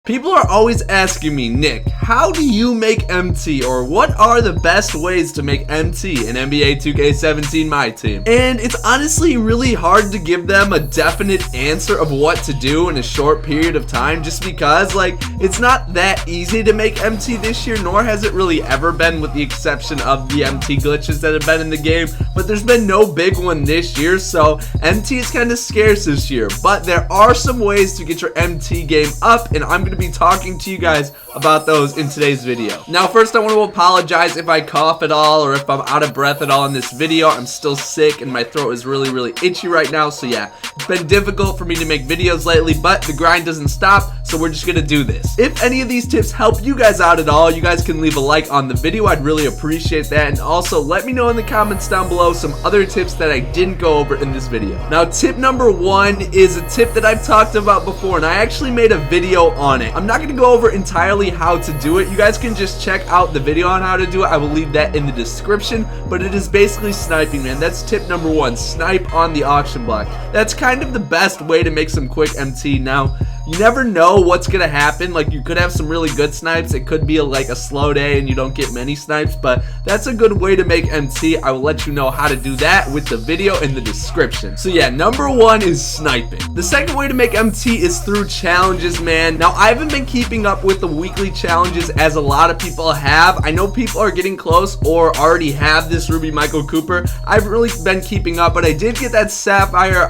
People are always asking me, Nick, how do you make MT, or what are the best ways to make MT in NBA 2K17 MyTEAM? And it's honestly really hard to give them a definite answer of what to do in a short period of time, just because it's not that easy to make MT this year, nor has it really ever been, with the exception of the MT glitches that have been in the game. But there's been no big one this year, so MT is kind of scarce this year. But there are some ways to get your MT game up, and I'm going to be talking to you guys about those in today's video. Now, first I want to apologize if I cough at all or if I'm out of breath at all in this video. I'm still sick and my throat is really itchy right now, so yeah, it's been difficult for me to make videos lately, but the grind doesn't stop, so we're just gonna do this. If any of these tips help you guys out at all, you guys can leave a like on the video. I'd really appreciate that, and also let me know in the comments down below some other tips that I didn't go over in this video. Now, tip number one is a tip that I've talked about before, and I actually made a video on it. I'm not going to go over entirely how to do it. You guys can just check out the video on how to do it. I will leave that in the description, but it is basically sniping, man. That's tip number one, snipe on the auction block. That's kind of the best way to make some quick MT. Now, you never know what's gonna happen. You could have some really good snipes. It could be a slow day and you don't get many snipes, but that's a good way to make MT. I will let you know how to do that with the video in the description. So yeah, number one is sniping. The second way to make MT is through challenges, man. Now, I haven't been keeping up with the weekly challenges as a lot of people have. I know people are getting close or already have this Ruby Michael Cooper. I haven't really been keeping up, but I did get that Sapphire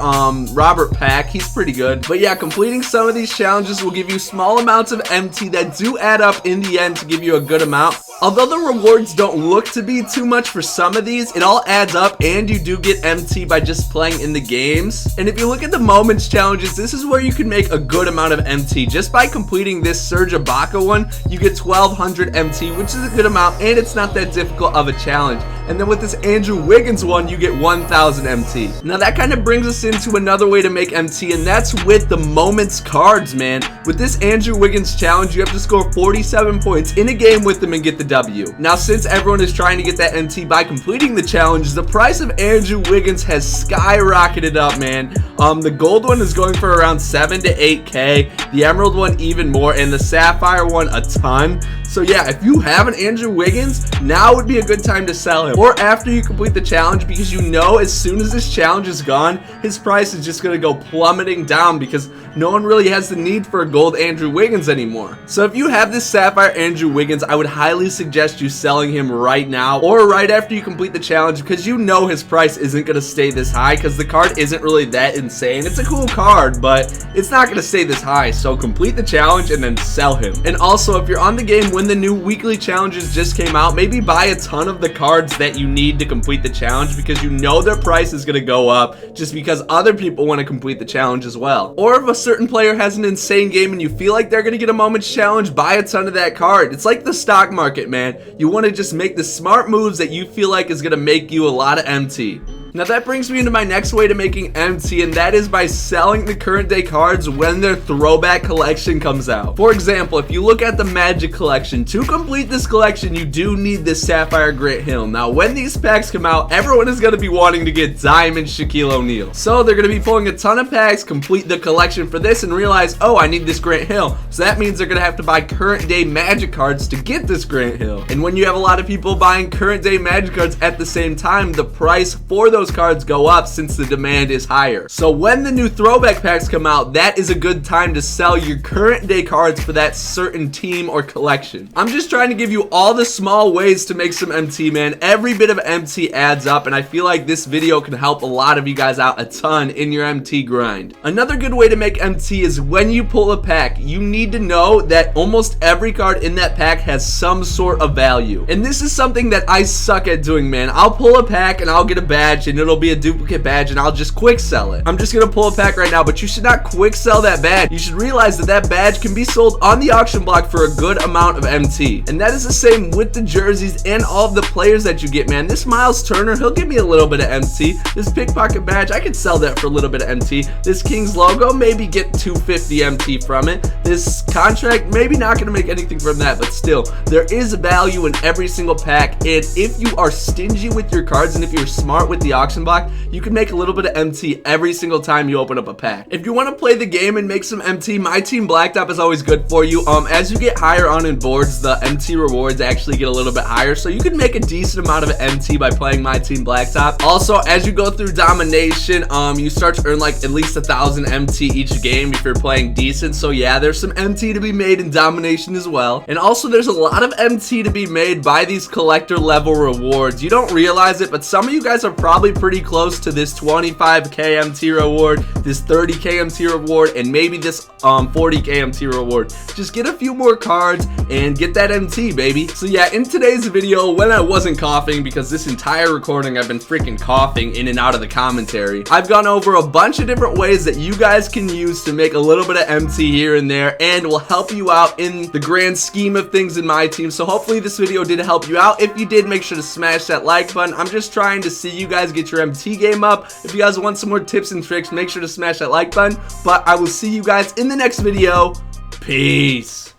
Robert pack. He's pretty good. But yeah, completing some of these challenges will give you small amounts of MT that do add up in the end to give you a good amount. Although the rewards don't look to be too much for some of these, it all adds up and you do get MT by just playing in the games. And if you look at the moments challenges, this is where you can make a good amount of MT. Just by completing this Serge Ibaka one, you get 1200 MT, which is a good amount, and it's not that difficult of a challenge. And then with this Andrew Wiggins one, you get 1000 MT. Now that kind of brings us into another way to make MT, and that's with the moments cards, man. With this Andrew Wiggins challenge, you have to score 47 points in a game with them and get the W. Now, since everyone is trying to get that MT by completing the challenge, the price of Andrew Wiggins has skyrocketed up, man. The gold one is going for around 7 to 8K, the emerald one even more, and the sapphire one a ton. So yeah, if you have an Andrew Wiggins, now would be a good time to sell him, or after you complete the challenge, because you know as soon as this challenge is gone, his price is just going to go plummeting down because no one really has the need for a gold Andrew Wiggins anymore. So if you have this sapphire Andrew Wiggins, I would highly suggest you selling him right now or right after you complete the challenge, because you know his price isn't going to stay this high, because the card isn't really that insane. It's a cool card, but it's not going to stay this high. So complete the challenge and then sell him. And also, if you're on the game when the new weekly challenges just came out, maybe buy a ton of the cards that you need to complete the challenge, because you know their price is going to go up just because other people want to complete the challenge as well. Or if a certain player has an insane game and you feel like they're going to get a moments challenge, buy a ton of that card. It's like the stock market, man. You want to just make the smart moves that you feel like is going to make you a lot of MT. Now that brings me into my next way to making MT, and that is by selling the current day cards when their throwback collection comes out. For example, if you look at the Magic collection, to complete this collection, you do need this Sapphire Grant Hill. Now when these packs come out, everyone is going to be wanting to get Diamond Shaquille O'Neal. So they're going to be pulling a ton of packs, complete the collection for this, and realize, oh, I need this Grant Hill. So that means they're going to have to buy current day Magic cards to get this Grant Hill. And when you have a lot of people buying current day Magic cards at the same time, the price for those cards go up since the demand is higher. So when the new throwback packs come out, that is a good time to sell your current day cards for that certain team or collection. I'm just trying to give you all the small ways to make some MT, man. Every bit of MT adds up, and I feel like this video can help a lot of you guys out a ton in your MT grind. Another good way to make MT is when you pull a pack, you need to know that almost every card in that pack has some sort of value. And this is something that I suck at doing, man. I'll pull a pack and I'll get a badge and it'll be a duplicate badge and I'll just quick sell it. I'm just gonna pull a pack right now, but you should not quick sell that badge. You should realize that that badge can be sold on the auction block for a good amount of MT. And that is the same with the jerseys and all of the players that you get, man. This Miles Turner, he'll give me a little bit of MT. This pickpocket badge, I could sell that for a little bit of MT. This Kings logo, maybe get 250 MT from it. This contract, maybe not gonna make anything from that, but still, there is value in every single pack. And if you are stingy with your cards and if you're smart with the auction block, you can make a little bit of MT every single time you open up a pack. If you want to play the game and make some MT, MyTEAM Blacktop is always good for you. As you get higher on in boards, the MT rewards actually get a little bit higher, so you can make a decent amount of MT by playing MyTEAM Blacktop. Also, as you go through domination, you start to earn like at least 1,000 MT each game if you're playing decent. So yeah, there's some MT to be made in domination as well. And also there's a lot of MT to be made by these collector level rewards. You don't realize it, but some of you guys are probably pretty close to this 25k MT reward, this 30k MT reward, and maybe this 40k MT reward. Just get a few more cards and get that MT, baby. So yeah, in today's video, when I wasn't coughing, because this entire recording I've been freaking coughing in and out of the commentary, I've gone over a bunch of different ways that you guys can use to make a little bit of MT here and there, and will help you out in the grand scheme of things in MyTEAM. So hopefully this video did help you out. If you did, make sure to smash that like button. I'm just trying to see you guys get your MT game up. If you guys want some more tips and tricks, make sure to smash that like button. But I will see you guys in the next video. Peace.